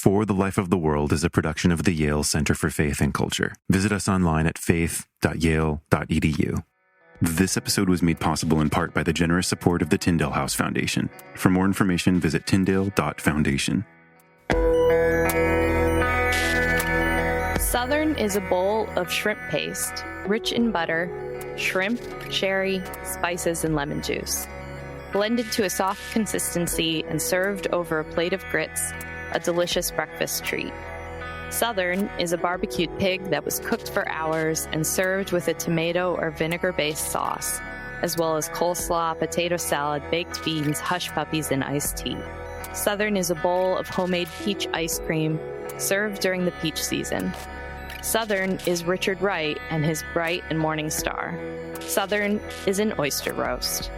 For the Life of the World is a production of the Yale Center for Faith and Culture. Visit us online at faith.yale.edu. This episode was made possible in part by the generous support of the Tyndale House Foundation. For more information, visit tyndale.foundation. Southern is a bowl of shrimp paste, rich in butter, shrimp, sherry, spices, and lemon juice. Blended to a soft consistency and served over a plate of grits, a delicious breakfast treat. Southern is a barbecued pig that was cooked for hours and served with a tomato or vinegar-based sauce, as well as coleslaw, potato salad, baked beans, hush puppies, and iced tea. Southern is a bowl of homemade peach ice cream served during the peach season. Southern is Richard Wright and his bright and morning star. Southern is an oyster roast.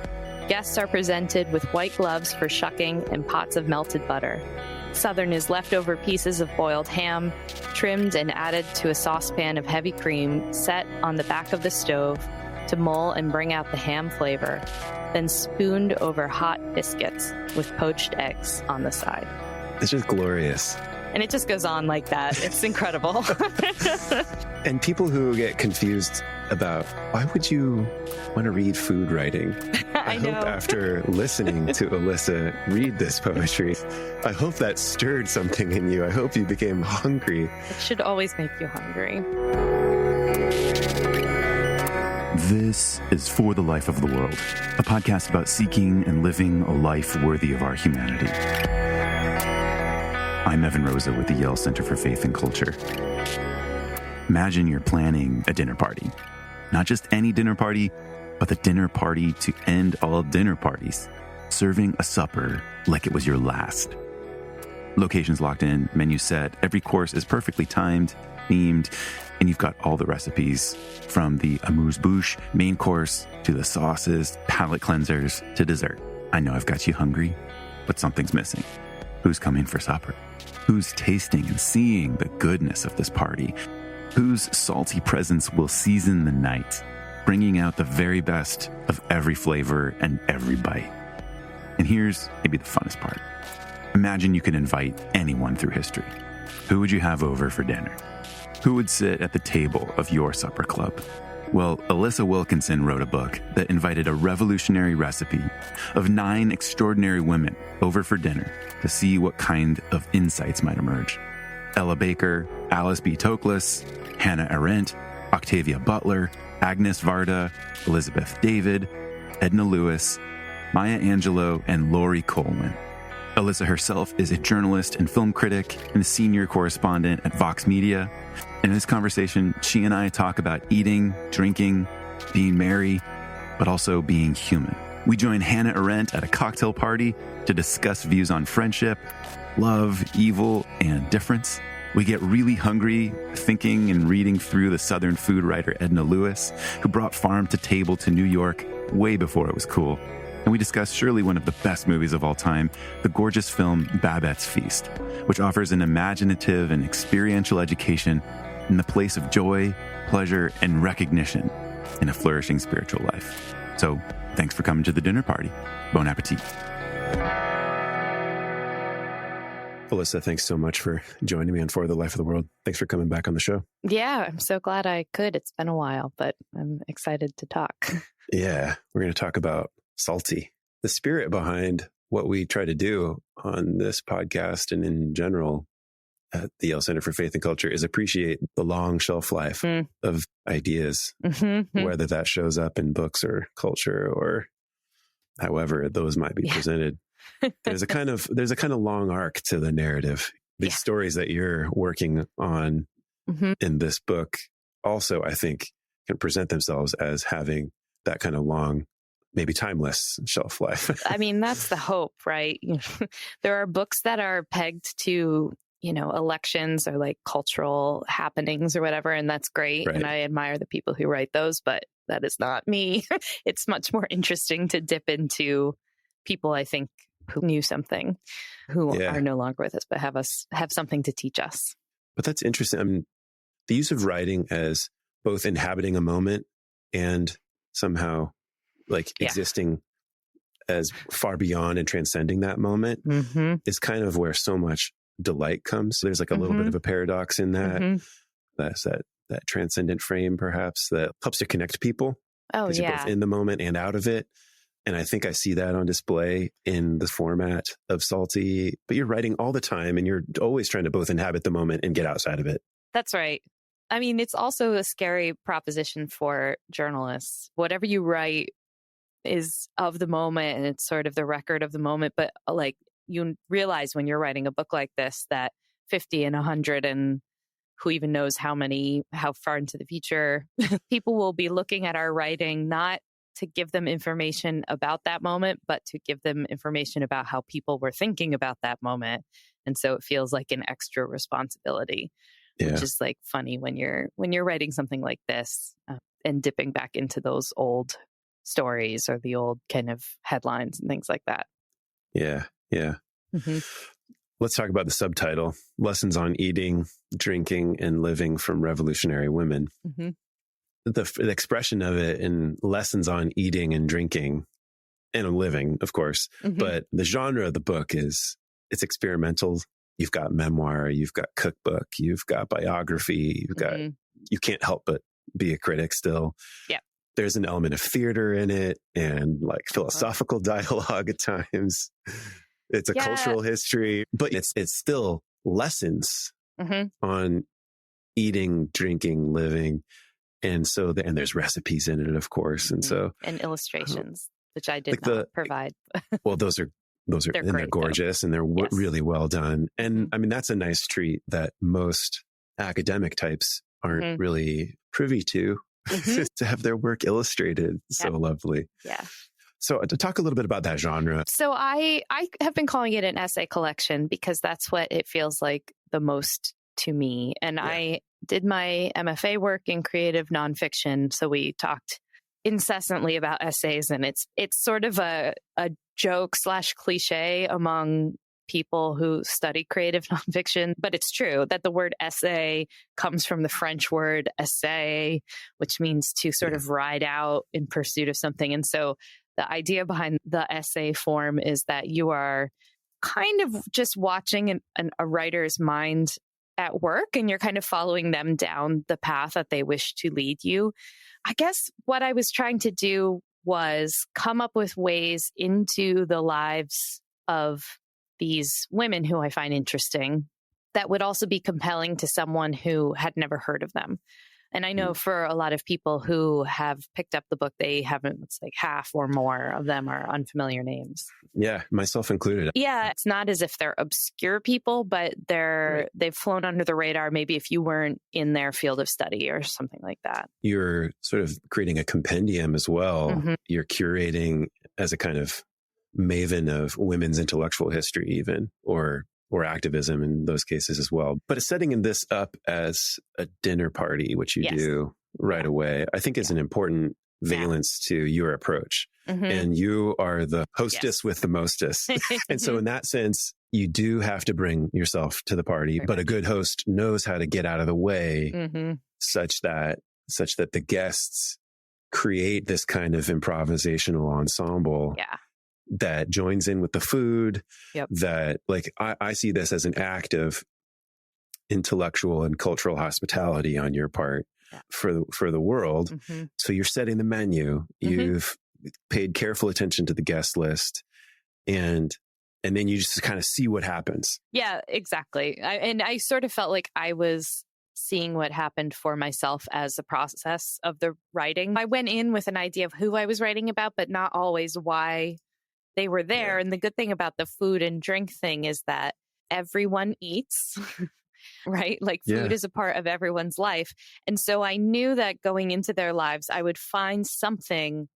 Guests are presented with white gloves for shucking and pots of melted butter. Southern is leftover pieces of boiled ham, trimmed and added to a saucepan of heavy cream set on the back of the stove to mull and bring out the ham flavor, then spooned over hot biscuits with poached eggs on the side. It's just glorious. And it just goes on like that. It's incredible. And people who get confused about why would you want to read food writing? I hope after listening to Alissa read this poetry, I hope that stirred something in you. I hope you became hungry. It should always make you hungry. This is For the Life of the World, a podcast about seeking and living a life worthy of our humanity. I'm Evan Rosa with the Yale Center for Faith and Culture. Imagine you're planning a dinner party. Not just any dinner party, but the dinner party to end all dinner parties, serving a supper like it was your last. Locations locked in, menu set, every course is perfectly timed, themed, and you've got all the recipes from the amuse-bouche main course to the sauces, palate cleansers to dessert. I know I've got you hungry, but something's missing. Who's coming for supper? Who's tasting and seeing the goodness of this party? Whose salty presence will season the night, bringing out the very best of every flavor and every bite? And here's maybe the funnest part. Imagine you could invite anyone through history. Who would you have over for dinner? Who would sit at the table of your supper club? Well, Alissa Wilkinson wrote a book that invited a revolutionary recipe of 9 extraordinary women over for dinner to see what kind of insights might emerge. Ella Baker, Alice B. Toklas, Hannah Arendt, Octavia Butler, Agnes Varda, Elizabeth David, Edna Lewis, Maya Angelou, and Laurie Coleman. Alissa herself is a journalist and film critic and a senior correspondent at Vox Media. In this conversation, she and I talk about eating, drinking, being merry, but also being human. We join Hannah Arendt at a cocktail party to discuss views on friendship, love, evil, and difference. We get really hungry thinking and reading through the Southern food writer Edna Lewis, who brought farm to table to New York way before it was cool. And we discuss surely one of the best movies of all time, the gorgeous film Babette's Feast, which offers an imaginative and experiential education in the place of joy, pleasure, and recognition in a flourishing spiritual life. So, thanks for coming to the dinner party. Bon appetit. Alissa, thanks so much for joining me on For the Life of the World. Thanks for coming back on the show. Yeah, I'm so glad I could. It's been a while, but I'm excited to talk. Yeah, we're going to talk about salty. The spirit behind what we try to do on this podcast and in general at the Yale Center for Faith and Culture is appreciate the long shelf life of ideas, whether that shows up in books or culture or however those might be presented. There's a kind of long arc to the narrative. These stories that you're working on in this book also, I think, can present themselves as having that kind of long, maybe timeless shelf life. I mean, that's the hope, right? There are books that are pegged to, elections or like cultural happenings or whatever, and that's great. Right. And I admire the people who write those, but that is not me. It's much more interesting to dip into people, I think, who knew something, who are no longer with us, but have something to teach us. But that's interesting. I mean, the use of writing as both inhabiting a moment and somehow like existing as far beyond and transcending that moment is kind of where so much delight comes. There's like a little bit of a paradox in that. Mm-hmm. That's that transcendent frame, perhaps, that helps to connect people. Oh, because you're both in the moment and out of it. And I think I see that on display in the format of Salty. But you're writing all the time and you're always trying to both inhabit the moment and get outside of it. That's right. I mean, it's also a scary proposition for journalists. Whatever you write is of the moment and it's sort of the record of the moment. But like you realize when you're writing a book like this that 50 and 100 and who even knows how far into the future people will be looking at our writing, not to give them information about that moment, but to give them information about how people were thinking about that moment. And so it feels like an extra responsibility, which is like funny when you're writing something like this and dipping back into those old stories or the old kind of headlines and things like that. Yeah. Yeah. Mm-hmm. Let's talk about the subtitle, Lessons on Eating, Drinking, and Living from Revolutionary Women. Mm-hmm. The expression of it in lessons on eating and drinking and living, of course. Mm-hmm. But the genre of the book it's experimental. You've got memoir, you've got cookbook, you've got biography, you've got, you can't help but be a critic still. Yeah. There's an element of theater in it and like philosophical dialogue at times. It's a cultural history, but it's still lessons on eating, drinking, living. And so, and there's recipes in it, of course. And so, and illustrations, which I did not provide. Well, those are, they're gorgeous and they're really well done. And I mean, that's a nice treat that most academic types aren't really privy to have their work illustrated so lovely. Yeah. So to talk a little bit about that genre. So I have been calling it an essay collection because that's what it feels like the most to me. And I did my MFA work in creative nonfiction. So we talked incessantly about essays, and it's sort of a joke / cliche among people who study creative nonfiction, but it's true that the word essay comes from the French word essai, which means to sort of ride out in pursuit of something. And so the idea behind the essay form is that you are kind of just watching a writer's mind at work, and you're kind of following them down the path that they wish to lead you. I guess what I was trying to do was come up with ways into the lives of these women who I find interesting that would also be compelling to someone who had never heard of them. And I know for a lot of people who have picked up the book, they haven't, it's like half or more of them are unfamiliar names. Yeah, myself included. Yeah, it's not as if they're obscure people, but they've flown under the radar, maybe if you weren't in their field of study or something like that. You're sort of creating a compendium as well. Mm-hmm. You're curating as a kind of maven of women's intellectual history even, or activism in those cases as well. But setting this up as a dinner party, which you do right away, I think is an important valence to your approach. Mm-hmm. And you are the hostess with the mostest. And so in that sense, you do have to bring yourself to the party, but a good host knows how to get out of the way such that the guests create this kind of improvisational ensemble. Yeah. That joins in with the food, that like, I see this as an act of intellectual and cultural hospitality on your part for the world. Mm-hmm. So you're setting the menu, you've paid careful attention to the guest list, and then you just kind of see what happens. Yeah, exactly. I sort of felt like I was seeing what happened for myself as a process of the writing. I went in with an idea of who I was writing about, but not always why they were there. Yeah. And the good thing about the food and drink thing is that everyone eats, right? Like food is a part of everyone's life. And so I knew that going into their lives, I would find something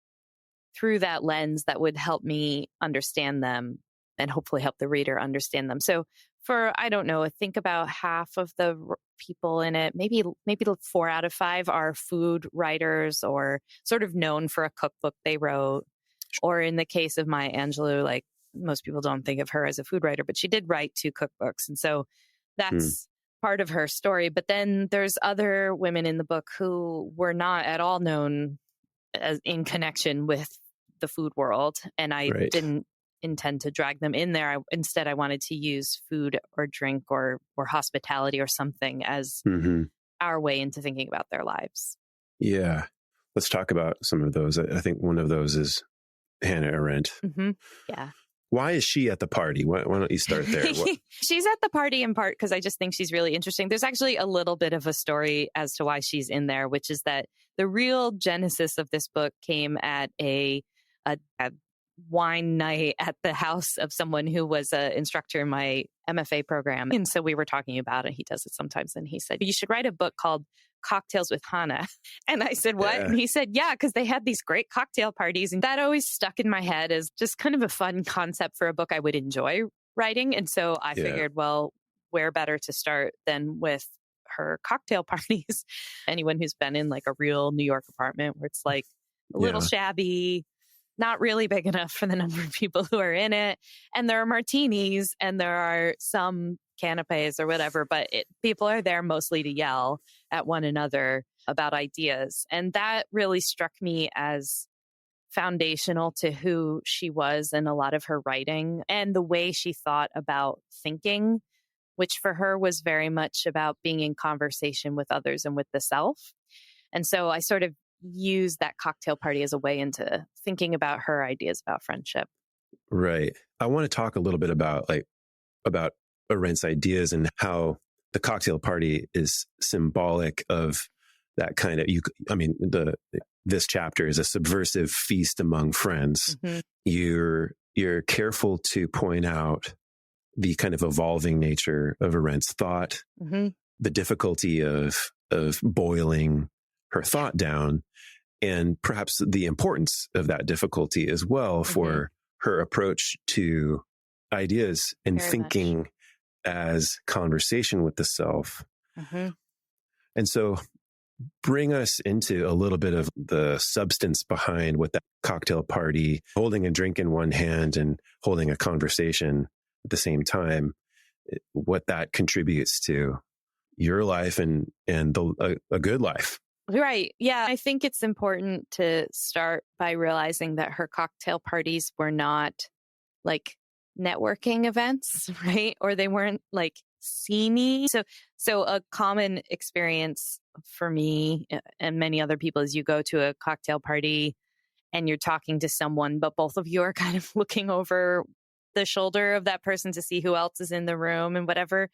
through that lens that would help me understand them and hopefully help the reader understand them. So for, I don't know, think about half of the people in it, maybe 4 out of 5 are food writers or sort of known for a cookbook they wrote. Or in the case of Maya Angelou, like most people don't think of her as a food writer, but she did write 2 cookbooks. And so that's part of her story. But then there's other women in the book who were not at all known as in connection with the food world. And I didn't intend to drag them in there. Instead, I wanted to use food or drink or hospitality or something as our way into thinking about their lives. Yeah. Let's talk about some of those. I think one of those is Hannah Arendt. Yeah. Why is she at the party? Why don't you start there? She's at the party in part because I just think she's really interesting. There's actually a little bit of a story as to why she's in there, which is that the real genesis of this book came at a wine night at the house of someone who was an instructor in my MFA program. And so we were talking about it. He does it sometimes. And he said, you should write a book called Cocktails with Hannah. And I said, what? Yeah. And he said, yeah, because they had these great cocktail parties. And that always stuck in my head as just kind of a fun concept for a book I would enjoy writing. And so I figured, well, where better to start than with her cocktail parties? Anyone who's been in like a real New York apartment where it's like a little shabby, not really big enough for the number of people who are in it. And there are martinis and there are some canapes or whatever, but people are there mostly to yell at one another about ideas. And that really struck me as foundational to who she was and a lot of her writing and the way she thought about thinking, which for her was very much about being in conversation with others and with the self. And so I sort of use that cocktail party as a way into thinking about her ideas about friendship. Right. I want to talk a little bit about Arendt's ideas and how the cocktail party is symbolic of that kind of, this chapter is a subversive feast among friends. You're careful to point out the kind of evolving nature of Arendt's thought, the difficulty of boiling her thought down, and perhaps the importance of that difficulty as well for her approach to ideas and very thinking much as conversation with the self. And so bring us into a little bit of the substance behind what that cocktail party, holding a drink in one hand and holding a conversation at the same time, what that contributes to your life and a good life. Right. Yeah. I think it's important to start by realizing that her cocktail parties were not like networking events, right? Or they weren't like sceney. So a common experience for me and many other people is you go to a cocktail party and you're talking to someone, but both of you are kind of looking over the shoulder of that person to see who else is in the room and whatever,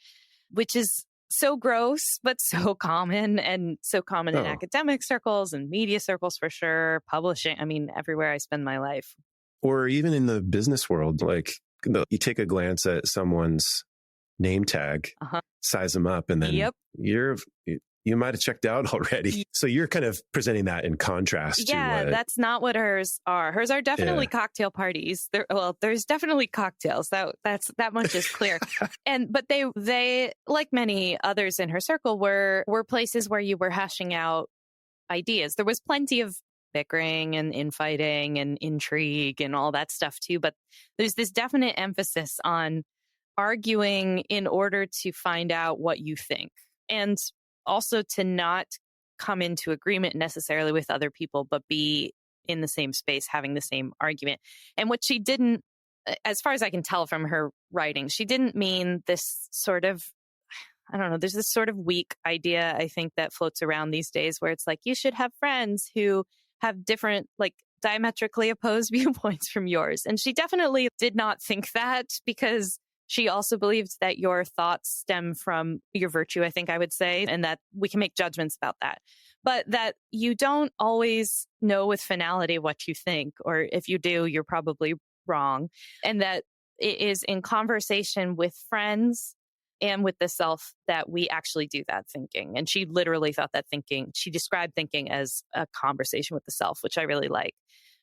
which is so gross, but so common and so common in academic circles and media circles for sure, publishing. I mean, everywhere I spend my life. Or even in the business world, like you take a glance at someone's name tag, size them up, and then you might have checked out already. So you're kind of presenting that in contrast to what... that's not what hers are. Hers are definitely cocktail parties. There's definitely cocktails. That much is clear. But they, like many others in her circle, were places where you were hashing out ideas. There was plenty of bickering and infighting and intrigue and all that stuff too. But there's this definite emphasis on arguing in order to find out what you think. And also to not come into agreement necessarily with other people, but be in the same space, having the same argument. And what she didn't, as far as I can tell from her writing, she didn't mean this sort of, I don't know, there's this sort of weak idea, I think, that floats around these days where it's like, you should have friends who have different, like diametrically opposed viewpoints from yours. And she definitely did not think that, because she also believed that your thoughts stem from your virtue, I think I would say, and that we can make judgments about that. But that you don't always know with finality what you think, or if you do, you're probably wrong. And that it is in conversation with friends and with the self that we actually do that thinking. And she literally thought that thinking, she described thinking as a conversation with the self, which I really like.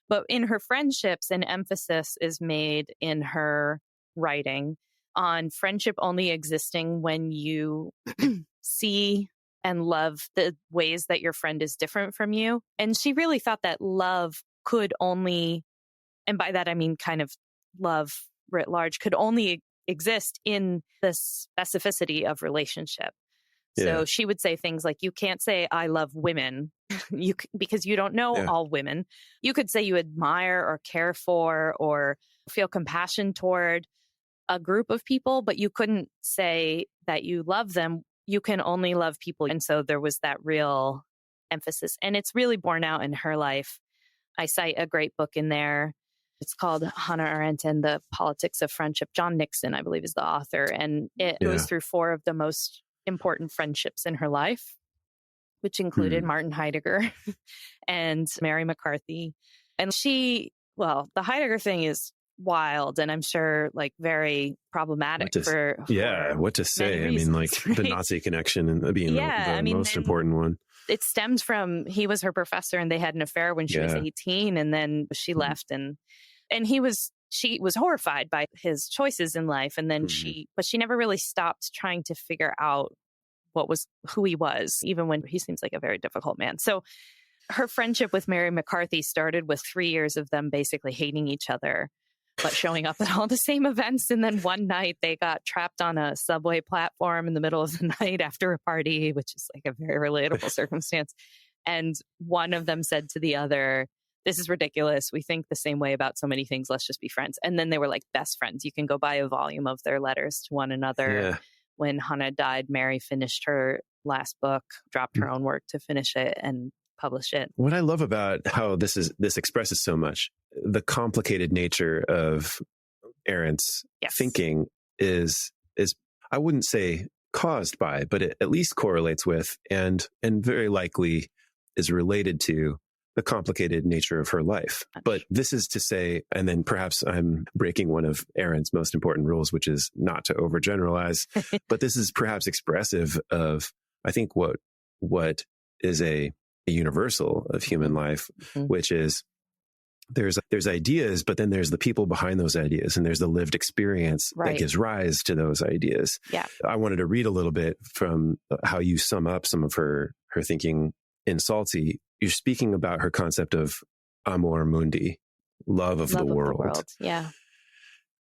But in her friendships, an emphasis is made in her writing on friendship only existing when you see and love the ways that your friend is different from you. And she really thought that love could only, and by that I mean kind of love writ large, could only exist in the specificity of relationship. So she would say things like, you can't say, I love women, because you don't know all women. You could say you admire or care for or feel compassion toward a group of people, but you couldn't say that you love them. You can only love people. And so there was that real emphasis. And it's really borne out in her life. I cite a great book in there. It's called Hannah Arendt and the Politics of Friendship. John Nixon, I believe, is the author. And it goes through 4 of the most important friendships in her life, which included Martin Heidegger and Mary McCarthy. And the Heidegger thing is wild, and I'm sure like very problematic for what to say. I mean, like right? The Nazi connection and being the most important one. It stems from, he was her professor and they had an affair when she was 18, and then she left, and she was horrified by his choices in life. And then she never really stopped trying to figure out who he was, even when he seems like a very difficult man. So her friendship with Mary McCarthy started with 3 years of them basically hating each other, but showing up at all the same events. And then one night they got trapped on a subway platform in the middle of the night after a party, which is like a very relatable circumstance. And one of them said to the other, "This is ridiculous. We think the same way about so many things. Let's just be friends." And then they were like best friends. You can go buy a volume of their letters to one another. Yeah. When Hannah died, Mary finished her last book, dropped her own work to finish it, and publish it. What I love about how this expresses so much, the complicated nature of Arendt's thinking is I wouldn't say caused by, but it at least correlates with and very likely is related to the complicated nature of her life. But this is to say, and then perhaps I'm breaking one of Arendt's most important rules, which is not to overgeneralize, but this is perhaps expressive of, I think, what is a universal of human life, which is there's ideas, but then there's the people behind those ideas, and there's the lived experience that gives rise to those ideas. Yeah. I wanted to read a little bit from how you sum up some of her thinking in Salty. You're speaking about her concept of Amor mundi, love of the world. Yeah.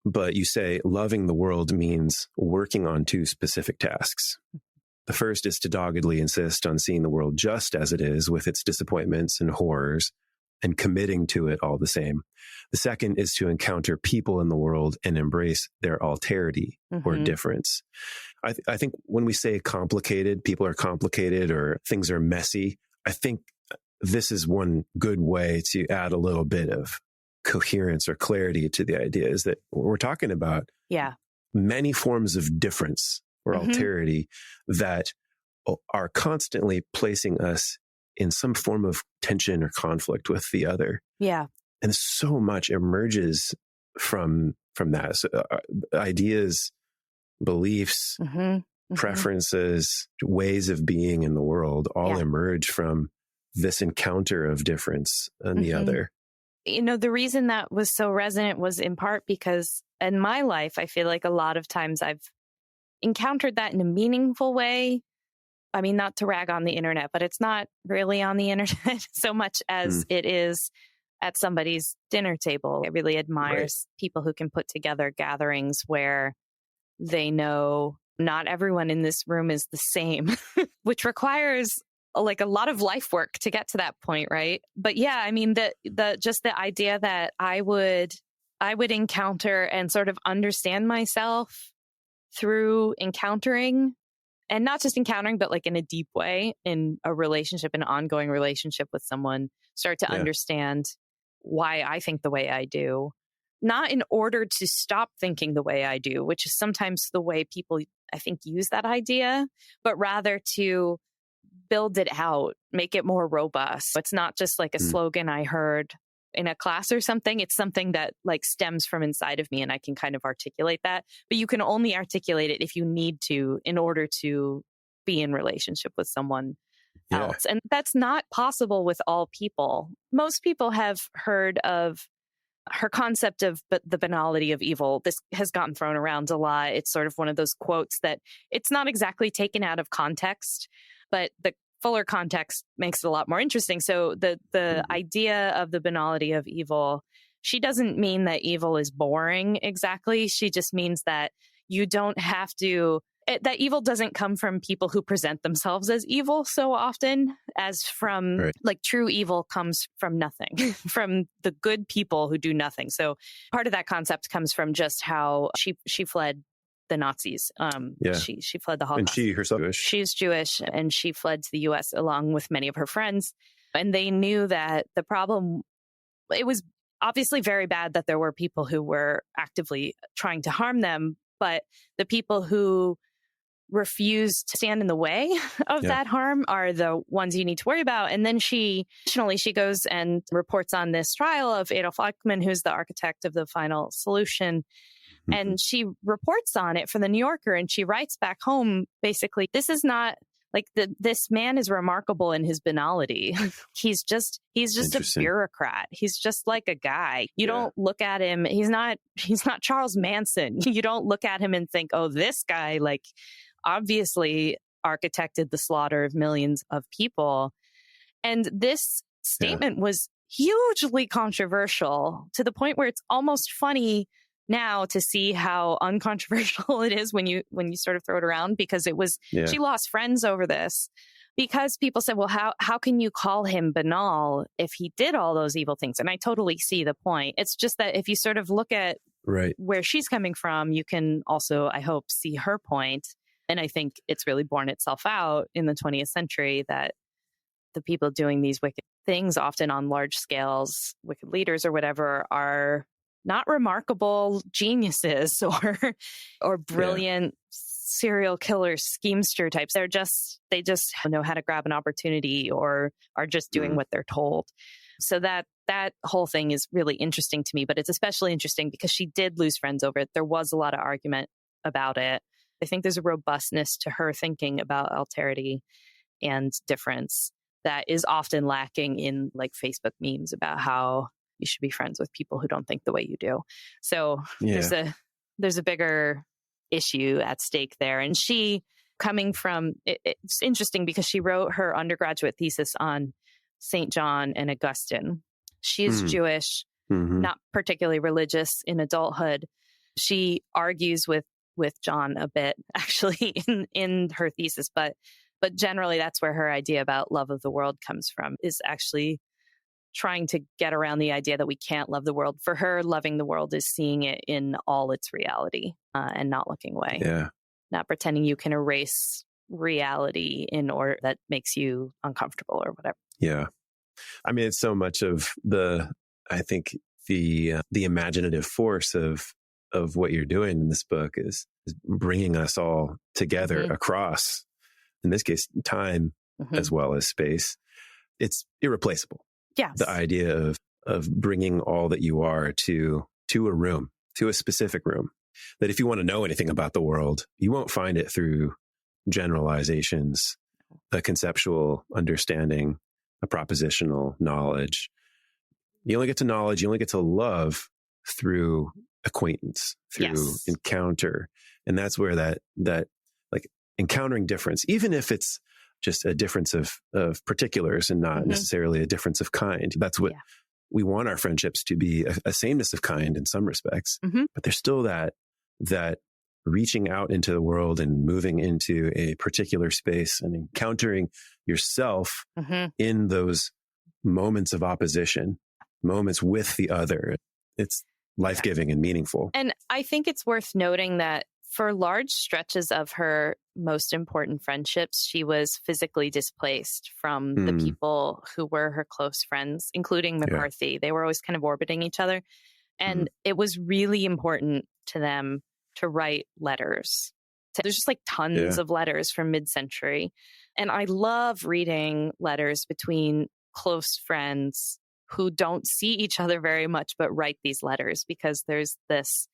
But you say loving the world means working on 2 specific tasks. The first is to doggedly insist on seeing the world just as it is, with its disappointments and horrors, and committing to it all the same. The second is to encounter people in the world and embrace their alterity or difference. I think when we say complicated, people are complicated or things are messy, I think this is one good way to add a little bit of coherence or clarity to the idea, is that we're talking about many forms of difference or alterity that are constantly placing us in some form of tension or conflict with the other. Yeah. And so much emerges from that. So, ideas, beliefs, preferences, ways of being in the world all emerge from this encounter of difference and the other. You know, the reason that was so resonant was in part because in my life, I feel like a lot of times I've encountered that in a meaningful way. I mean, not to rag on the internet, but it's not really on the internet so much as it is at somebody's dinner table. I really admire people who can put together gatherings where they know not everyone in this room is the same, which requires like a lot of life work to get to that point, right? But yeah, I mean, just the idea that I would encounter and sort of understand myself through encountering, and not just encountering, but like in a deep way, in a relationship, an ongoing relationship with someone, start to understand why I think the way I do, not in order to stop thinking the way I do, which is sometimes the way people, I think, use that idea, but rather to build it out, make it more robust. It's not just like a slogan I heard in a class or something. It's something that like stems from inside of me, and I can kind of articulate that. But you can only articulate it if you need to in order to be in relationship with someone else. And that's not possible with all people. Most people have heard of her concept of the banality of evil. This has gotten thrown around a lot. It's sort of one of those quotes that it's not exactly taken out of context, but the fuller context makes it a lot more interesting. So the idea of the banality of evil, she doesn't mean that evil is boring exactly. She just means that you don't have to that evil doesn't come from people who present themselves as evil so often, as from Right. like true evil comes from nothing, from the good people who do nothing. So part of that concept comes from just how she fled the Nazis. Yeah. She fled the Holocaust. And she herself Jewish. She's Jewish, and she fled to the U.S. along with many of her friends. And they knew that the problem, it was obviously very bad that there were people who were actively trying to harm them, but the people who refused to stand in the way of that harm are the ones you need to worry about. And then she goes and reports on this trial of Adolf Eichmann, who's the architect of the final solution. Mm-hmm. And she reports on it for the New Yorker, and she writes back home, basically, this is not like this man is remarkable in his banality. He's just a bureaucrat. He's just like a guy. You don't look at him. He's not Charles Manson. You don't look at him and think, oh, this guy, like, obviously architected the slaughter of millions of people. And this statement was hugely controversial, to the point where it's almost funny now to see how uncontroversial it is when you sort of throw it around, because it was, she lost friends over this, because people said, well, how can you call him banal if he did all those evil things? And I totally see the point. It's just that if you sort of look at where she's coming from, you can also, I hope, see her point. And I think it's really borne itself out in the 20th century that the people doing these wicked things, often on large scales, wicked leaders or whatever, are not remarkable geniuses or brilliant serial killer schemester types. They just know how to grab an opportunity or are just doing what they're told. So that whole thing is really interesting to me, but it's especially interesting because she did lose friends over it. There was a lot of argument about it. I think there's a robustness to her thinking about alterity and difference that is often lacking in like Facebook memes about how you should be friends with people who don't think the way you do. So there's a bigger issue at stake there. And she, coming from, it's interesting because she wrote her undergraduate thesis on St. John and Augustine. She's Jewish, not particularly religious in adulthood. She argues with John a bit, actually, in her thesis, but generally that's where her idea about love of the world comes from, is actually trying to get around the idea that we can't love the world. For her, loving the world is seeing it in all its reality and not looking away. Yeah. Not pretending you can erase reality in order that makes you uncomfortable or whatever. Yeah. I mean, it's so much of I think the imaginative force of what you're doing in this book is bringing us all together across, in this case, time as well as space. It's irreplaceable. Yes. The idea of bringing all that you are to a room, to a specific room, that if you want to know anything about the world, you won't find it through generalizations, a conceptual understanding, a propositional knowledge. You only get to knowledge, you only get to love through acquaintance, through encounter. And that's where that like encountering difference, even if it's just a difference of particulars and not necessarily a difference of kind. That's what we want our friendships to be, a sameness of kind in some respects. But there's still that reaching out into the world and moving into a particular space and encountering yourself in those moments of opposition, moments with the other. It's life-giving and meaningful. And I think it's worth noting that for large stretches of her most important friendships, she was physically displaced from the people who were her close friends, including McCarthy. They were always kind of orbiting each other. And it was really important to them to write letters. There's just like tons of letters from mid-century. And I love reading letters between close friends who don't see each other very much, but write these letters, because there's this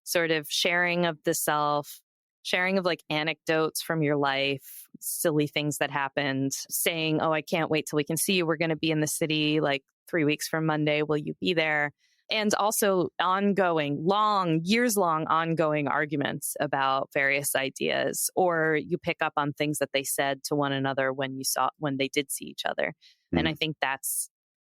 sort of sharing of the self, sharing of like anecdotes from your life, silly things that happened, saying, oh, I can't wait till we can see you. We're going to be in the city like 3 weeks from Monday. Will you be there? And also ongoing, years-long ongoing arguments about various ideas, or you pick up on things that they said to one another when they did see each other. And I think that's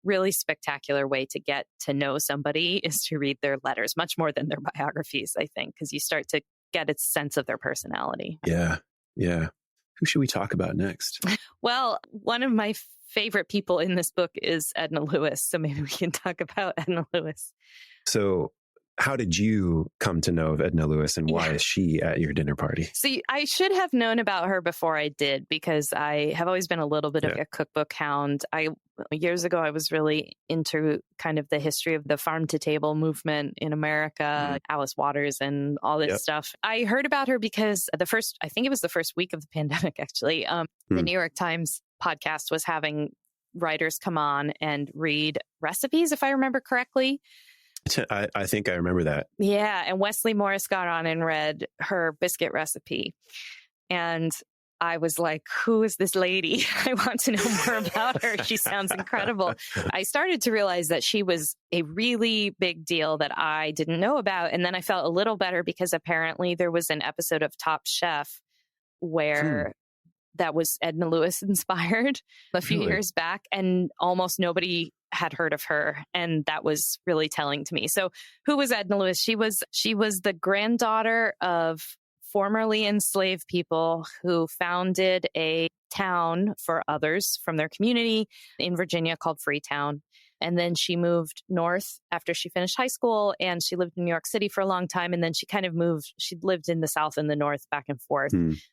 really spectacular way to get to know somebody, is to read their letters, much more than their biographies, I think, because you start to get a sense of their personality. Yeah. Yeah. Who should we talk about next? Well, one of my favorite people in this book is Edna Lewis. So maybe we can talk about Edna Lewis. So how did you come to know of Edna Lewis, and why is she at your dinner party? See, I should have known about her before I did, because I have always been a little bit of a cookbook hound. Years ago, I was really into kind of the history of the farm to table movement in America, Alice Waters and all this stuff. I heard about her because I think it was the first week of the pandemic, actually. The New York Times podcast was having writers come on and read recipes, if I remember correctly. I think I remember that. Yeah. And Wesley Morris got on and read her biscuit recipe. And I was like, who is this lady? I want to know more about her. She sounds incredible. I started to realize that she was a really big deal that I didn't know about. And then I felt a little better because apparently there was an episode of Top Chef where that was Edna Lewis inspired a few years back, and almost nobody had heard of her. And that was really telling to me. So who was Edna Lewis? She was the granddaughter of formerly enslaved people who founded a town for others from their community in Virginia called Freetown. And then she moved north after she finished high school, and she lived in New York City for a long time. And then she kind of moved. She lived in the South and the North, back and forth.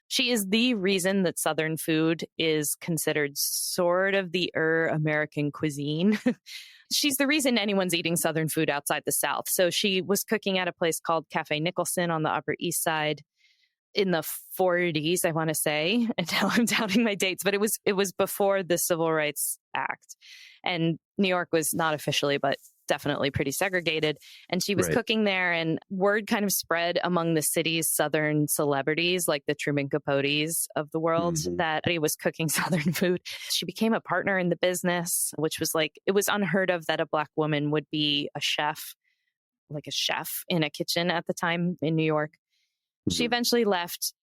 She is the reason that Southern food is considered sort of the American cuisine. She's the reason anyone's eating Southern food outside the South. So she was cooking at a place called Cafe Nicholson on the Upper East Side in the 40s, I want to say. And now I'm doubting my dates, but it was before the Civil Rights Act. And New York was not officially, but definitely pretty segregated. And she was cooking there, and word kind of spread among the city's Southern celebrities, like the Truman Capotes of the world, that he was cooking Southern food. She became a partner in the business, which was like, it was unheard of that a Black woman would be a chef, like a chef in a kitchen at the time in New York. She eventually left,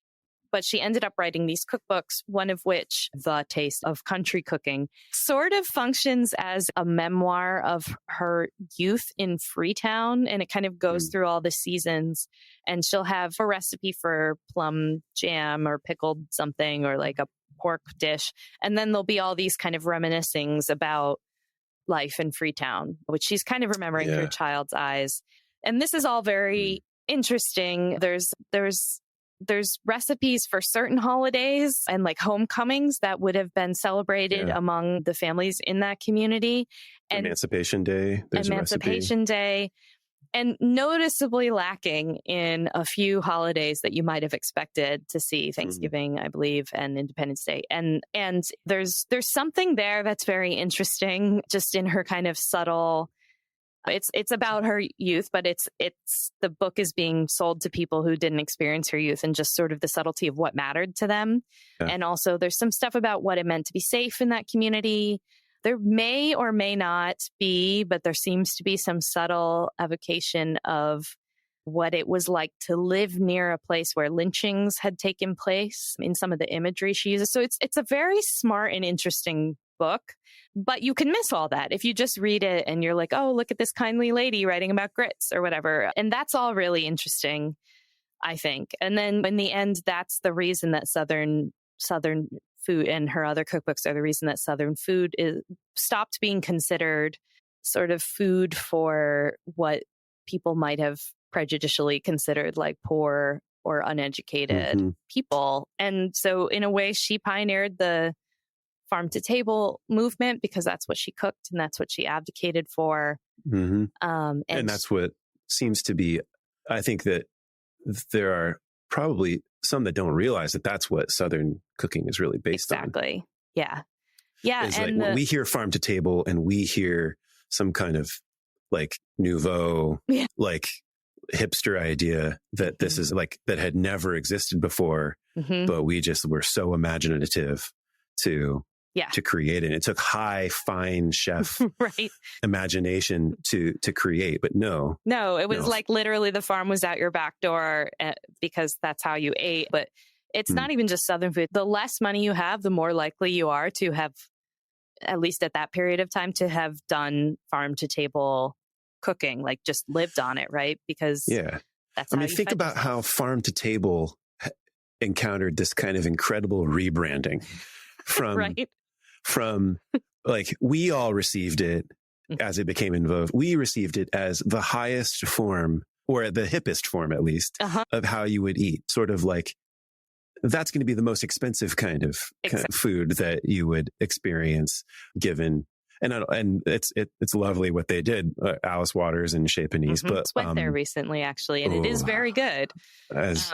but she ended up writing these cookbooks, one of which, The Taste of Country Cooking, sort of functions as a memoir of her youth in Freetown. And it kind of goes through all the seasons. And she'll have a recipe for plum jam or pickled something, or like a pork dish. And then there'll be all these kind of reminiscings about life in Freetown, which she's kind of remembering through child's eyes. And this is all very interesting. There's recipes for certain holidays and like homecomings that would have been celebrated among the families in that community. And Emancipation Day. Emancipation Day. And noticeably lacking in a few holidays that you might have expected to see: Thanksgiving, I believe, and Independence Day. And there's something there that's very interesting, just in her kind of subtle. It's about her youth, but it's the book is being sold to people who didn't experience her youth, and just sort of the subtlety of what mattered to them. And also there's some stuff about what it meant to be safe in that community. There may or may not be, but there seems to be some subtle evocation of what it was like to live near a place where lynchings had taken place in some of the imagery she uses. So it's a very smart and interesting book, but you can miss all that if you just read it and you're like, oh, look at this kindly lady writing about grits or whatever. And that's all really interesting, I think. And then in the end, that's the reason that Southern food and her other cookbooks are the reason that Southern food stopped being considered sort of food for what people might have prejudicially considered like poor or uneducated people. And so in a way, she pioneered the farm to table movement, because that's what she cooked and that's what she advocated for. And that's what seems to be, I think that there are probably some that don't realize that that's what Southern cooking is really based on. Exactly. Yeah. Yeah. It's and like when we hear farm to table and we hear some kind of like nouveau, like hipster idea that this is like, that had never existed before, but we just were so imaginative to create it. It took high, fine chef imagination to create, but no, it was like literally the farm was out your back door because that's how you ate. But it's not even just Southern food. The less money you have, the more likely you are to have, at least at that period of time, to have done farm to table cooking, like just lived on it, right? Because That's I how mean, you think fed about yourself. how farm to table encountered this kind of incredible rebranding from, Right. from like, we all received it as it became in vogue. We received it as the highest form, or the hippest form, at least, of how you would eat. Sort of like, that's going to be the most expensive kind of food that you would experience, given. And it's lovely what they did, Alice Waters and Chez Panisse. But went there recently, actually, and it is very good. As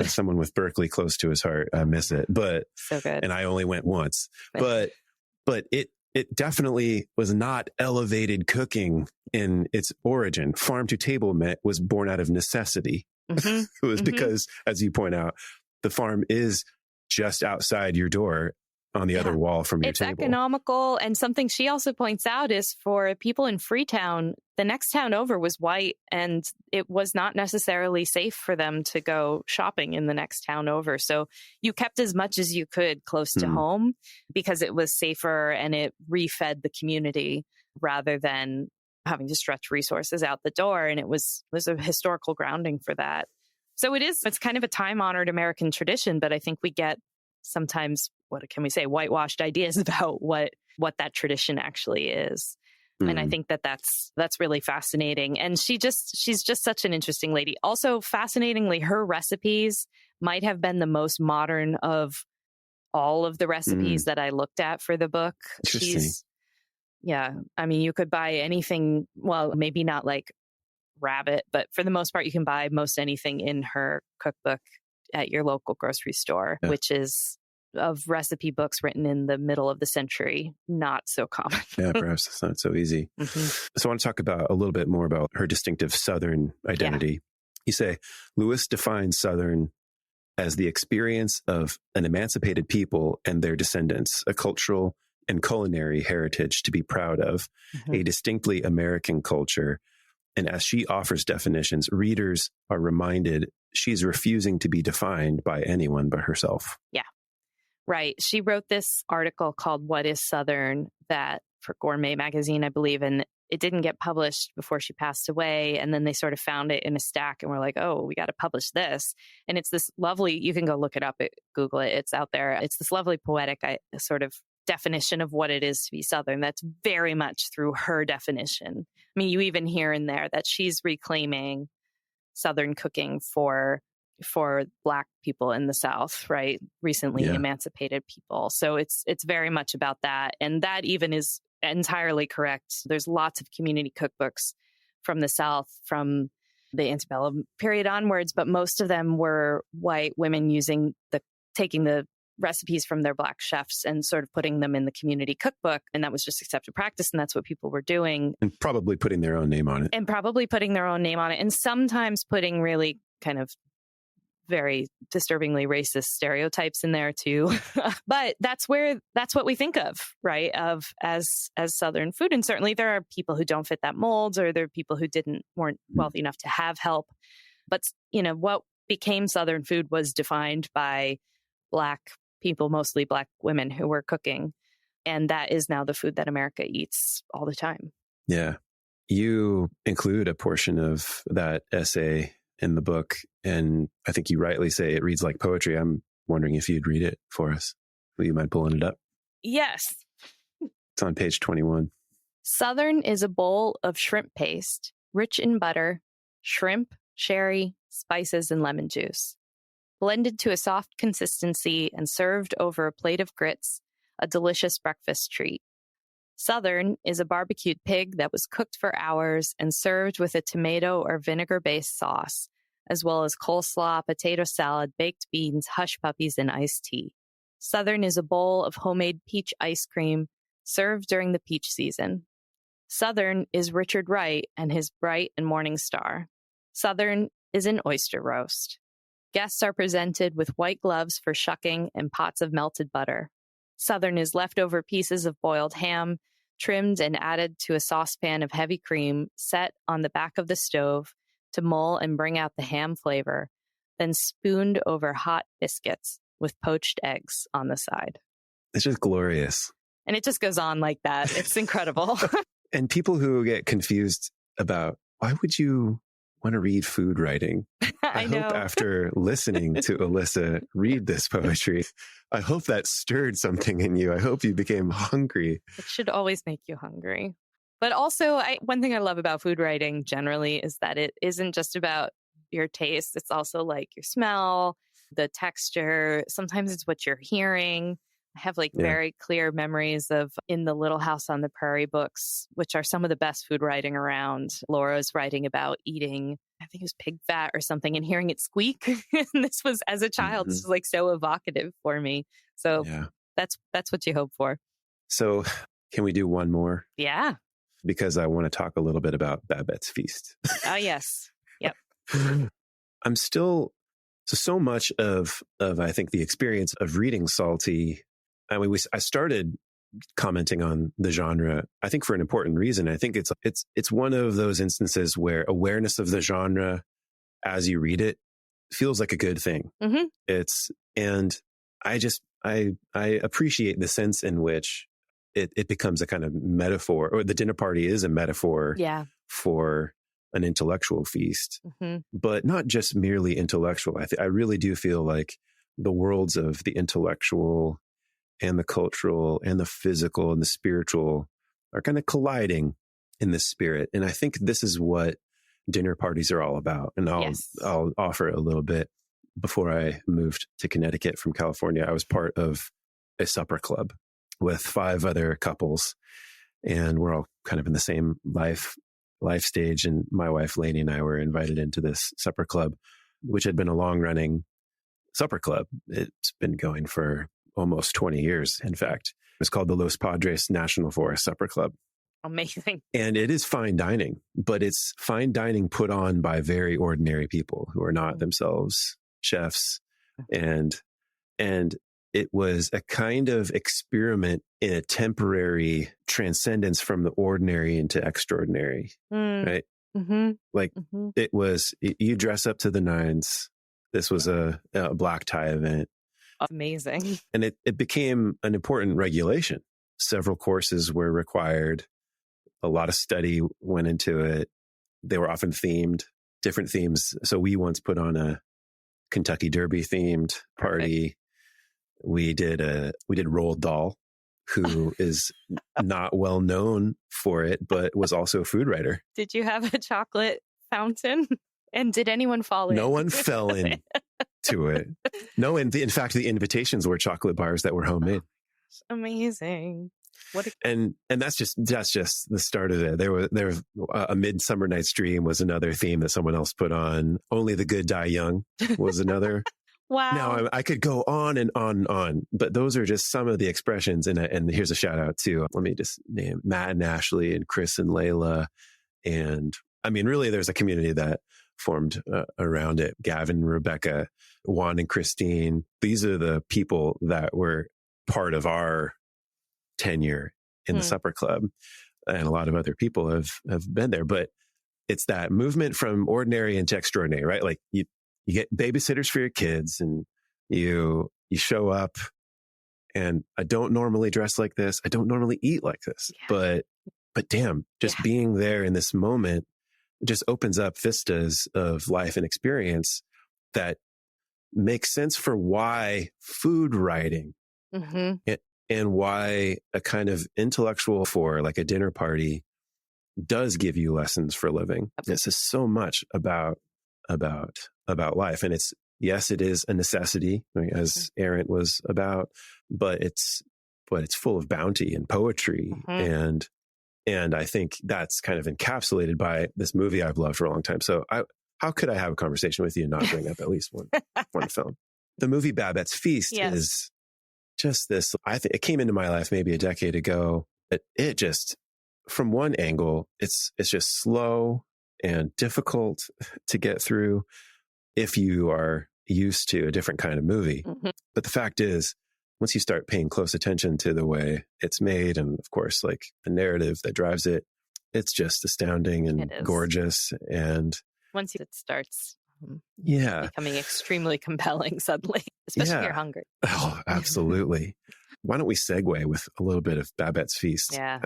someone with Berkeley close to his heart, I miss it. But so good. And I only went once. But it definitely was not elevated cooking in its origin. Farm to table was born out of necessity. It was because, as you point out, the farm is just outside your door on the other wall from your table. It's economical. And something she also points out is for people in Freetown, the next town over was white, and it was not necessarily safe for them to go shopping in the next town over. So you kept as much as you could close to home because it was safer and it refed the community rather than having to stretch resources out the door. And it was a historical grounding for that. So it's kind of a time-honored American tradition, but I think we get sometimes, what can we say, whitewashed ideas about what that tradition actually is. And I think that's really fascinating. And she's just such an interesting lady. Also, fascinatingly, her recipes might have been the most modern of all of the recipes that I looked at for the book. Interesting. I mean, you could buy anything, well, maybe not like rabbit, but for the most part, you can buy most anything in her cookbook at your local grocery store, which is of recipe books written in the middle of the century, not so common. Perhaps it's not so easy. So I want to talk about a little bit more about her distinctive Southern identity. You say, Lewis defines Southern as the experience of an emancipated people and their descendants, a cultural and culinary heritage to be proud of, a distinctly American culture. And as she offers definitions, readers are reminded she's refusing to be defined by anyone but herself. Yeah, right. She wrote this article called What is Southern, that for Gourmet magazine, I believe, and it didn't get published before she passed away. And then they sort of found it in a stack and were like, oh, we got to publish this. And it's this lovely, you can go look it up, Google it, it's out there. It's this lovely poetic sort of definition of what it is to be Southern. That's very much through her definition. I mean, you even hear in there that she's reclaiming Southern cooking for Black people in the South, right? Recently emancipated people. So it's very much about that. And that even is entirely correct. There's lots of community cookbooks from the South, from the antebellum period onwards, but most of them were white women taking the recipes from their Black chefs and sort of putting them in the community cookbook. And that was just accepted practice. And that's what people were doing. And probably putting their own name on it. And sometimes putting really kind of very disturbingly racist stereotypes in there too. But that's what we think of, right? Of as Southern food. And certainly there are people who don't fit that mold, or there are people who weren't wealthy enough to have help. But, what became Southern food was defined by Black people, mostly Black women who were cooking. And that is now the food that America eats all the time. Yeah. You include a portion of that essay in the book, and I think you rightly say it reads like poetry. I'm wondering if you'd read it for us. Will you mind pulling it up? Yes. It's on page 21. Southern is a bowl of shrimp paste, rich in butter, shrimp, sherry, spices, and lemon juice. Blended to a soft consistency and served over a plate of grits, a delicious breakfast treat. Southern is a barbecued pig that was cooked for hours and served with a tomato or vinegar-based sauce, as well as coleslaw, potato salad, baked beans, hush puppies, and iced tea. Southern is a bowl of homemade peach ice cream served during the peach season. Southern is Richard Wright and his bright and morning star. Southern is an oyster roast. Guests are presented with white gloves for shucking and pots of melted butter. Southern is leftover pieces of boiled ham, trimmed and added to a saucepan of heavy cream set on the back of the stove to mull and bring out the ham flavor, then spooned over hot biscuits with poached eggs on the side. It's just glorious. And it just goes on like that. It's incredible. And people who get confused about, why would you want to read food writing. I hope after listening to Alissa read this poetry, I hope that stirred something in you. I hope you became hungry. It should always make you hungry. But also, one thing I love about food writing generally is that it isn't just about your taste. It's also like your smell, the texture. Sometimes it's what you're hearing. I have very clear memories of in the Little House on the Prairie books, which are some of the best food writing around. Laura's writing about eating, I think it was pig fat or something, and hearing it squeak. And this was, as a child, this was so evocative for me. So that's what you hope for. So can we do one more? Yeah. Because I want to talk a little bit about Babette's Feast. Oh, yes. Yep. I'm still, so much of I think the experience of reading Salty, I mean, I started commenting on the genre, I think for an important reason. I think it's one of those instances where awareness of the genre as you read it feels like a good thing. And I appreciate the sense in which it becomes a kind of metaphor, or the dinner party is a metaphor for an intellectual feast, but not just merely intellectual. I really do feel like the worlds of the intellectual and the cultural and the physical and the spiritual are kind of colliding in this spirit. And I think this is what dinner parties are all about. And I'll offer a little bit. Before I moved to Connecticut from California, I was part of a supper club with 5 other couples, and we're all kind of in the same life stage. And my wife, Lainey, and I were invited into this supper club, which had been a long running supper club. It's been going for almost 20 years. In fact, it's called the Los Padres National Forest Supper Club. Amazing. And it is fine dining, but it's fine dining put on by very ordinary people who are not themselves chefs. And it was a kind of experiment in a temporary transcendence from the ordinary into extraordinary, right? It was, you dress up to the nines. This was a black tie event. Amazing. And it became an important regulation. Several courses were required. A lot of study went into it. They were often themed, different themes. So we once put on a Kentucky Derby themed party. Perfect. We did Roald Dahl, who is not well known for it, but was also a food writer. Did you have a chocolate fountain? And did anyone fall in? No one fell into it. No, in fact, the invitations were chocolate bars that were homemade. Oh, amazing. And that's just the start of it. There was a Midsummer Night's Dream was another theme that someone else put on. Only the Good Die Young was another. Wow. Now I could go on and on and on, but those are just some of the expressions. And here's a shout out to, let me just name Matt and Ashley and Chris and Layla. And I mean, really, there's a community that formed around it. Gavin, Rebecca, Juan and Christine. These are the people that were part of our tenure in the supper club. And a lot of other people have been there, but it's that movement from ordinary into extraordinary, right? Like you get babysitters for your kids and you show up, and I don't normally dress like this. I don't normally eat like this, but damn, just being there in this moment just opens up vistas of life and experience that makes sense for why food writing and why a kind of intellectual for like a dinner party does give you lessons for living. This is so much about life. And it's, yes, it is a necessity, right, as Arendt was about, but it's full of bounty and poetry. And I think that's kind of encapsulated by this movie I've loved for a long time. So how could I have a conversation with you and not bring up at least one film? The movie Babette's Feast is just this. I think it came into my life maybe a decade ago. It just, from one angle, it's just slow and difficult to get through if you are used to a different kind of movie. But the fact is, once you start paying close attention to the way it's made, and of course, like the narrative that drives it, it's just astounding and gorgeous. And once it starts becoming extremely compelling suddenly, especially if you're hungry. Oh, absolutely. Why don't we segue with a little bit of Babette's Feast? Yeah.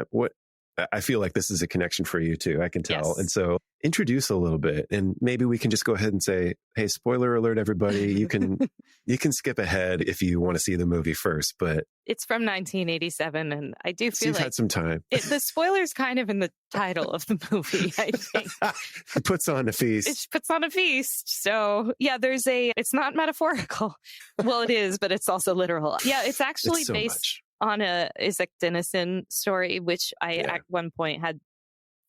I feel like this is a connection for you too. I can tell. Yes. And so introduce a little bit, and maybe we can just go ahead and say, hey, spoiler alert, everybody, you can skip ahead if you want to see the movie first, but it's from 1987. And I do feel you've like had some time. the spoiler's kind of in the title of the movie, I think. It puts on a feast. It puts on a feast. So yeah, it's not metaphorical. Well, it is, but it's also literal. Yeah, it's actually based on a Isak Dinesen story, which I at one point had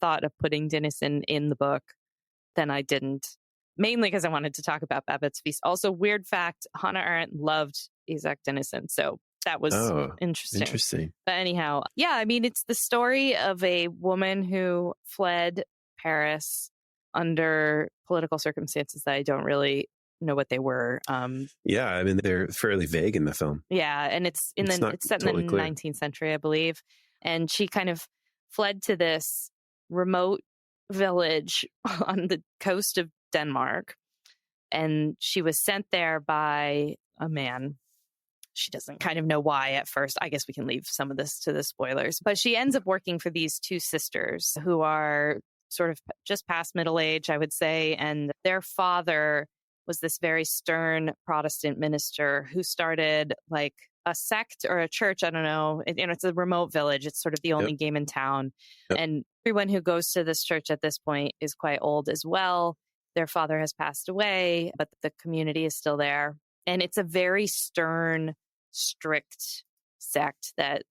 thought of putting Dinesen in the book. Then I didn't, mainly because I wanted to talk about Babette's Feast. Also, weird fact, Hannah Arendt loved Isak Dinesen. So that was interesting. But anyhow, yeah, I mean, it's the story of a woman who fled Paris under political circumstances that I don't really know what they were. Yeah, I mean, they're fairly vague in the film. Yeah, and it's set in the 19th century, I believe. And she kind of fled to this remote village on the coast of Denmark. And she was sent there by a man. She doesn't kind of know why at first. I guess we can leave some of this to the spoilers. But she ends up working for these two sisters who are sort of just past middle age, I would say. And their father was this very stern Protestant minister who started like a sect or a church. I don't know. It's a remote village. It's sort of the only game in town. Yep. And everyone who goes to this church at this point is quite old as well. Their father has passed away, but the community is still there. And it's a very stern, strict sect that,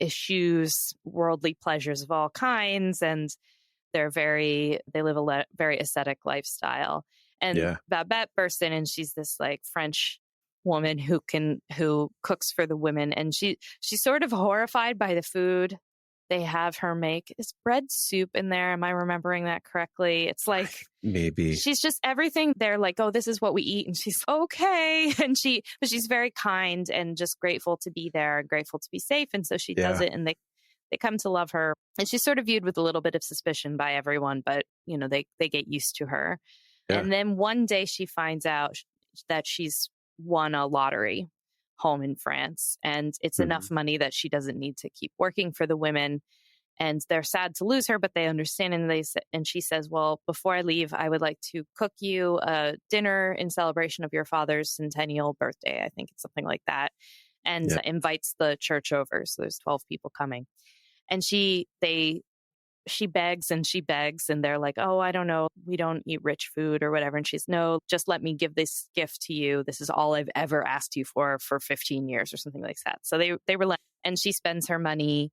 eschews worldly pleasures of all kinds. And they live a very ascetic lifestyle. And Babette bursts in, and she's this like French woman who cooks for the women. And she's sort of horrified by the food they have her make. Is bread soup in there? Am I remembering that correctly? It's like, maybe she's just everything. They're like, oh, this is what we eat. And she's okay. And but she's very kind and just grateful to be there and grateful to be safe. And so she does it, and they come to love her. And she's sort of viewed with a little bit of suspicion by everyone, but they get used to her. Yeah. And then one day she finds out that she's won a lottery home in France, and it's enough money that she doesn't need to keep working for the women. And they're sad to lose her, but they understand. And she says, well, before I leave, I would like to cook you a dinner in celebration of your father's centennial birthday. I think it's something like that. And invites the church over. So there's 12 people coming. And she begs and she begs, and they're like, oh, I don't know, we don't eat rich food or whatever. And she's, no, just let me give this gift to you. This is all I've ever asked you for 15 years or something like that. So they relent, and she spends her money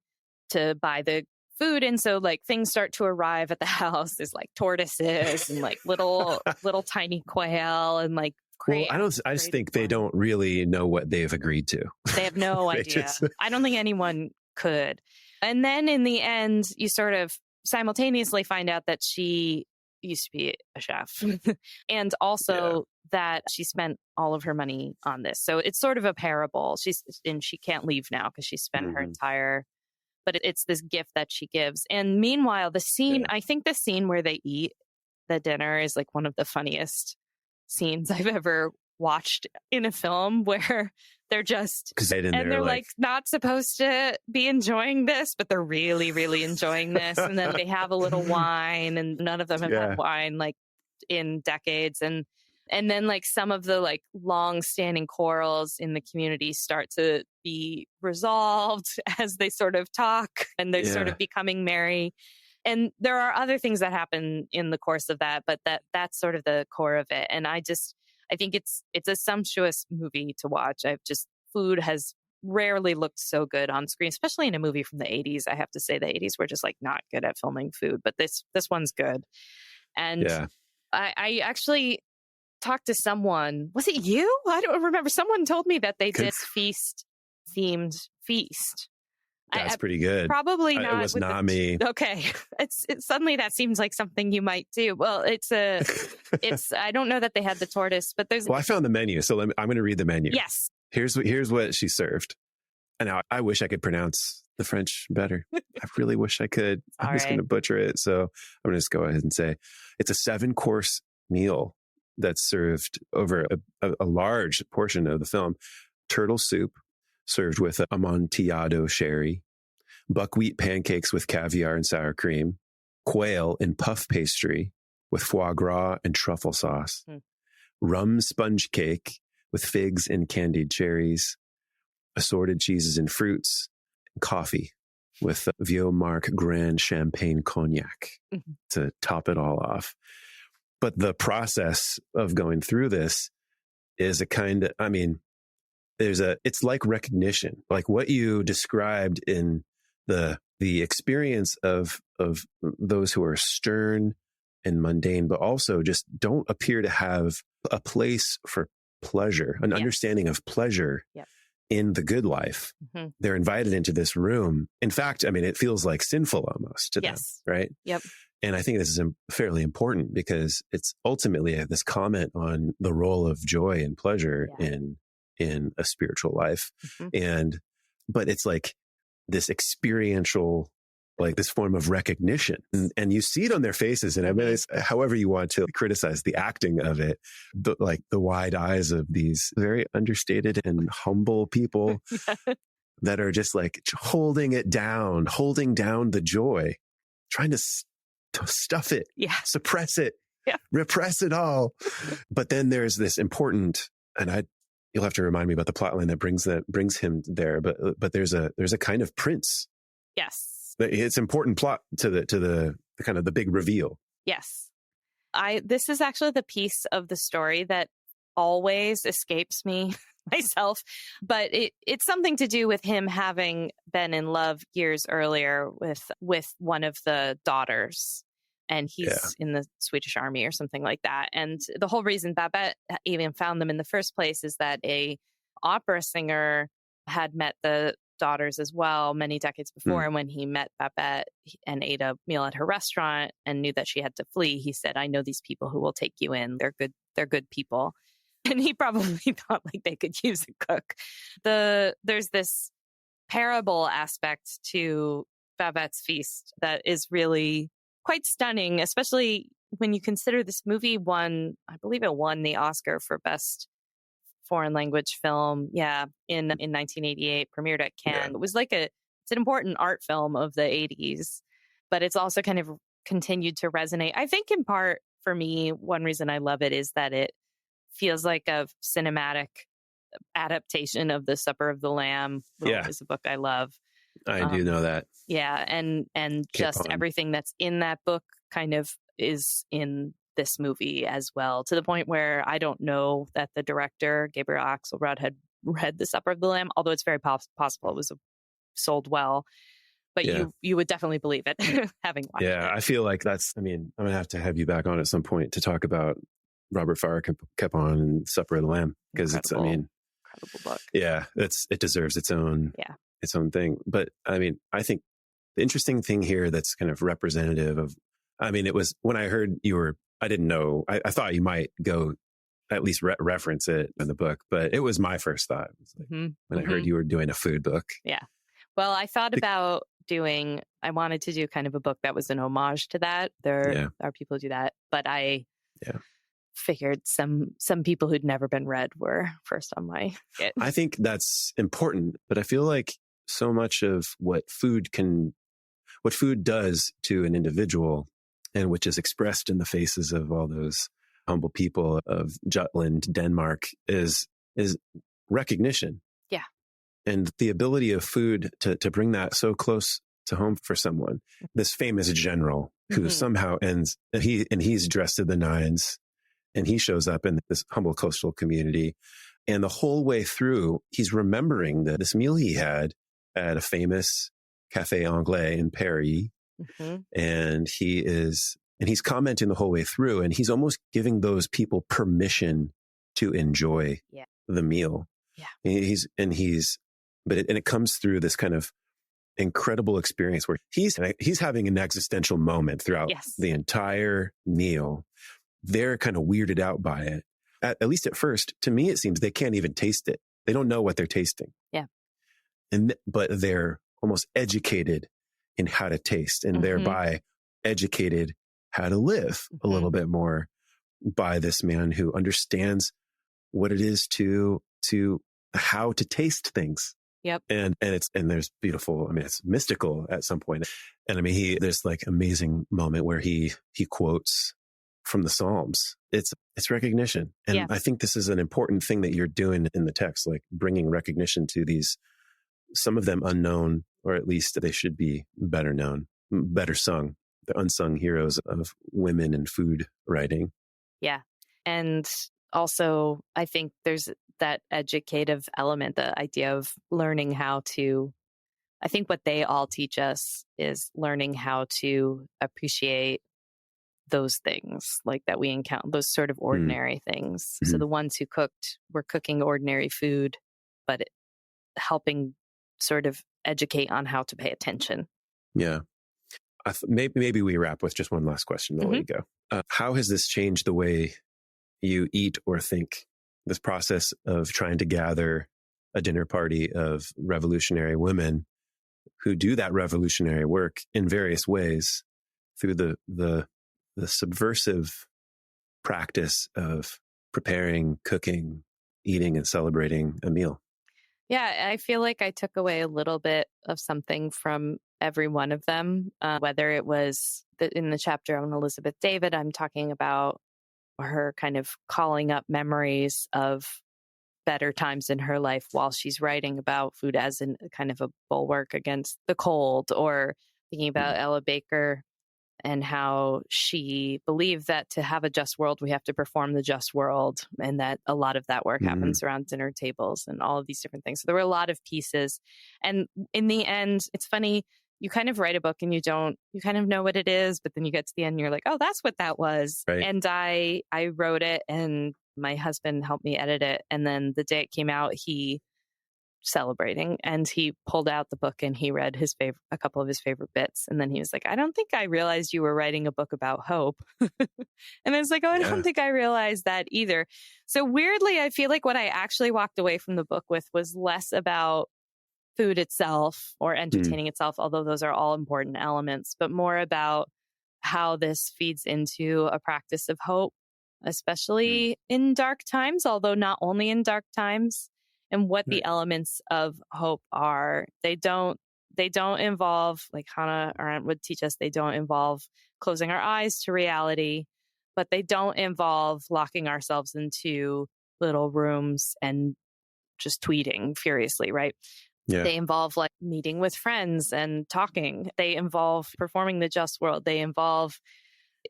to buy the food. And so like things start to arrive at the house. There's like tortoises and like little tiny quail and like great. Well, I just think they don't really know what they've agreed to. They have no idea. I don't think anyone could. And then in the end, you sort of simultaneously find out that she used to be a chef and also that she spent all of her money on this. So it's sort of a parable. She can't leave now because she spent her entire, but it's this gift that she gives. And meanwhile, the scene, I think the scene where they eat the dinner is like one of the funniest scenes I've ever watched in a film, where they're just, and they're like not supposed to be enjoying this, but they're really, really enjoying this. And then they have a little wine, and none of them have had wine like in decades. And then like some of the like long standing quarrels in the community start to be resolved as they sort of talk, and they're sort of becoming merry. And there are other things that happen in the course of that, but that's sort of the core of it. And I think it's a sumptuous movie to watch. Food has rarely looked so good on screen, especially in a movie from the 80s. I have to say the 80s were just like not good at filming food, but this one's good. And I actually talked to someone. Was it you? I don't remember. Someone told me that they did feast-themed feast. That's pretty good. Probably not. It was not me. Okay. It's suddenly that seems like something you might do. Well, I don't know that they had the tortoise, but there's. Well, I found the menu, so I'm going to read the menu. Yes. Here's what she served. And now I wish I could pronounce the French better. I really wish I could. I'm just going to butcher it. So I'm going to just go ahead and say it's a 7-course meal that's served over a large portion of the film. Turtle soup, served with Amontillado sherry, buckwheat pancakes with caviar and sour cream, quail in puff pastry with foie gras and truffle sauce, rum sponge cake with figs and candied cherries, assorted cheeses and fruits, and coffee with Vieux Marc Grand Champagne Cognac to top it all off. But the process of going through this is a kind of, I mean, it's like recognition, like what you described in the experience of those who are stern and mundane, but also just don't appear to have a place for pleasure, an understanding of pleasure in the good life. They're invited into this room. In fact, I mean, it feels like sinful almost to them, right? Yep. And I think this is fairly important because it's ultimately this comment on the role of joy and pleasure in a spiritual life. But it's like this experiential, like this form of recognition. And you see it on their faces. And I mean, it's, however you want to criticize the acting of it, like the wide eyes of these very understated and humble people that are just like holding down the joy, trying to stuff it, suppress it, repress it all. But then there's this important, and you'll have to remind me about the plot line that brings him there. But there's a kind of prince. Yes. It's important plot to the kind of the big reveal. Yes. This is actually the piece of the story that always escapes me myself, but it's something to do with him having been in love years earlier with one of the daughters, and he's in the Swedish army or something like that. And the whole reason Babette even found them in the first place is that a opera singer had met the daughters as well many decades before. And when he met Babette and ate a meal at her restaurant and knew that she had to flee, he said, "I know these people who will take you in. They're good people." And he probably thought like they could use a cook. There's this parable aspect to Babette's feast that is really quite stunning, especially when you consider this movie I believe it won the Oscar for Best Foreign Language Film. Yeah, in 1988, premiered at Cannes. It was like it's an important art film of the 80s, but it's also kind of continued to resonate. I think in part for me, one reason I love it is that it feels like a cinematic adaptation of The Supper of the Lamb, which is a book I love. I do know that. Yeah, and just everything that's in that book kind of is in this movie as well, to the point where I don't know that the director, Gabriel Axelrod, had read The Supper of the Lamb, although it's very possible it was sold well. But you would definitely believe it, having watched it. Yeah, I feel like I'm going to have you back on at some point to talk about Robert Farrar Capon and Supper of the Lamb, because incredible book. Yeah, it deserves its own thing. But I mean, I think the interesting thing here that's kind of representative of, I mean, it was when I heard I didn't know, I thought you might go at least reference it in the book, but it was my first thought. It was like, when I heard you were doing a food book. Yeah. Well, I thought about I wanted to do kind of a book that was an homage to that. There are people who do that, but I figured some people who'd never been read were first on my hit. I think that's important, but I feel like so much of what food does to an individual, and which is expressed in the faces of all those humble people of Jutland, Denmark, is recognition. Yeah. And the ability of food to bring that so close to home for someone. This famous general who somehow ends, and he's dressed to the nines, and he shows up in this humble coastal community. And the whole way through, he's remembering this meal he had at a famous Café Anglais in Paris. And he's commenting the whole way through, and he's almost giving those people permission to enjoy the meal. Yeah. But it comes through this kind of incredible experience where he's having an existential moment throughout the entire meal. They're kind of weirded out by it. At least at first, to me, it seems they can't even taste it. They don't know what they're tasting. Yeah. But they're almost educated in how to taste, and thereby educated how to live a little bit more by this man who understands what it is to how to taste things. Yep. And there's beautiful, I mean, it's mystical at some point. And I mean, there's like amazing moment where he quotes from the Psalms. It's recognition. And Yeah. I think this is an important thing that you're doing in the text, like bringing recognition to these, some of them unknown, or at least they should be better known, better sung, the unsung heroes of women in food writing. Yeah. And also, I think there's that educative element, the idea of learning how to, I think what they all teach us is learning how to appreciate those things like that we encounter, those sort of ordinary things. Mm-hmm. So the ones who were cooking ordinary food, but helping sort of educate on how to pay attention. Yeah. Maybe we wrap with just one last question. Then I'll let you go. How has this changed the way you eat or think? This process of trying to gather a dinner party of revolutionary women who do that revolutionary work in various ways through the subversive practice of preparing, cooking, eating, and celebrating a meal. Yeah, I feel like I took away a little bit of something from every one of them, whether it was in the chapter on Elizabeth David, I'm talking about her kind of calling up memories of better times in her life while she's writing about food as a kind of a bulwark against the cold, or thinking about Ella Baker and how she believed that to have a just world, we have to perform the just world, and that a lot of that work happens around dinner tables and all of these different things. So there were a lot of pieces. And in the end, it's funny, you kind of write a book and you kind of know what it is, but then you get to the end and you're like, oh, that's what that was. Right. And I wrote it and my husband helped me edit it. And then the day it came out, he celebrating, and he pulled out the book and he read a couple of his favorite bits. And then he was like, I don't think I realized you were writing a book about hope. And I was like, oh, I don't think I realized that either. So weirdly, I feel like what I actually walked away from the book with was less about food itself or entertaining itself, although those are all important elements, but more about how this feeds into a practice of hope, especially in dark times, although not only in dark times, and what the elements of hope are. They don't involve, like Hannah Arendt would teach us, they don't involve closing our eyes to reality, but they don't involve locking ourselves into little rooms and just tweeting furiously, right? Yeah. They involve like meeting with friends and talking. They involve performing the just world. They involve,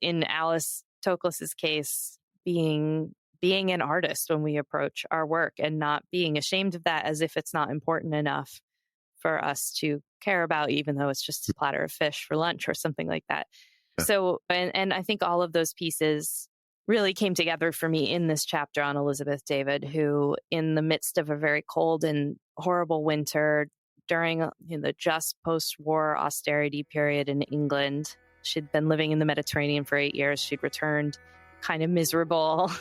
in Alice Toklas's case, being an artist when we approach our work and not being ashamed of that as if it's not important enough for us to care about, even though it's just a platter of fish for lunch or something like that. Yeah. So, and I think all of those pieces really came together for me in this chapter on Elizabeth David, who in the midst of a very cold and horrible winter during the just post-war austerity period in England, she'd been living in the Mediterranean for 8 years. She'd returned kind of miserable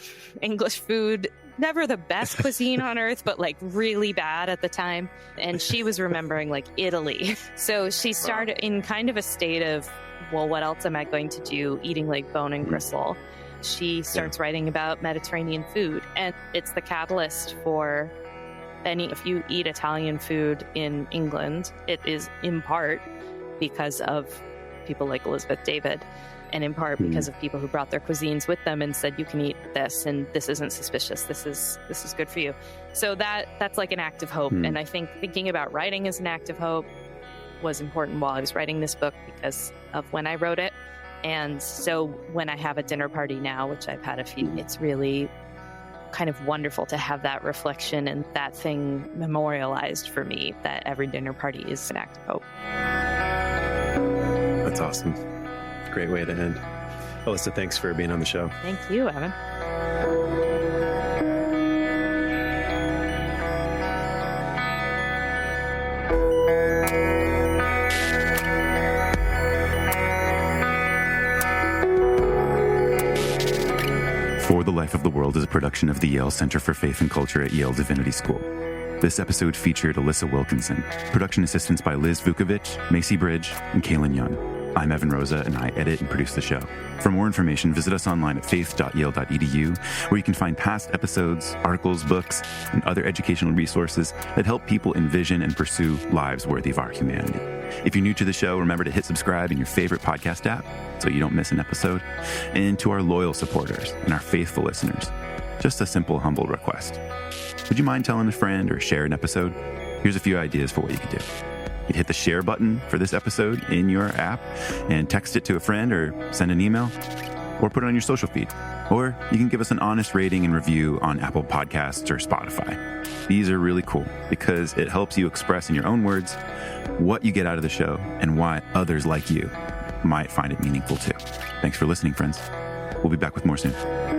English food, never the best cuisine on earth, but like really bad at the time. And she was remembering like Italy. So she started in kind of a state of, well, what else am I going to do? Eating like bone and gristle. She starts writing about Mediterranean food, and it's the catalyst for if you eat Italian food in England, it is in part because of people like Elizabeth David, and in part because of people who brought their cuisines with them and said, you can eat this and this isn't suspicious. This is good for you. So that's like an act of hope. And I think thinking about writing as an act of hope was important while I was writing this book because of when I wrote it. And so when I have a dinner party now, which I've had a few, it's really kind of wonderful to have that reflection and that thing memorialized for me, that every dinner party is an act of hope. That's awesome. Great way to end. Alissa, thanks for being on the show. Thank you, Evan. For the Life of the World is a production of the Yale Center for Faith and Culture at Yale Divinity School. This episode featured Alissa Wilkinson. Production assistance by Liz Vukovic, Macy Bridge, and Kaylin Young. I'm Evan Rosa, and I edit and produce the show. For more information, visit us online at faith.yale.edu, where you can find past episodes, articles, books, and other educational resources that help people envision and pursue lives worthy of our humanity. If you're new to the show, remember to hit subscribe in your favorite podcast app so you don't miss an episode. And to our loyal supporters and our faithful listeners, just a simple, humble request. Would you mind telling a friend or share an episode? Here's a few ideas for what you could do. You'd hit the share button for this episode in your app and text it to a friend or send an email or put it on your social feed. Or you can give us an honest rating and review on Apple Podcasts or Spotify. These are really cool because it helps you express in your own words what you get out of the show and why others like you might find it meaningful too. Thanks for listening, friends. We'll be back with more soon.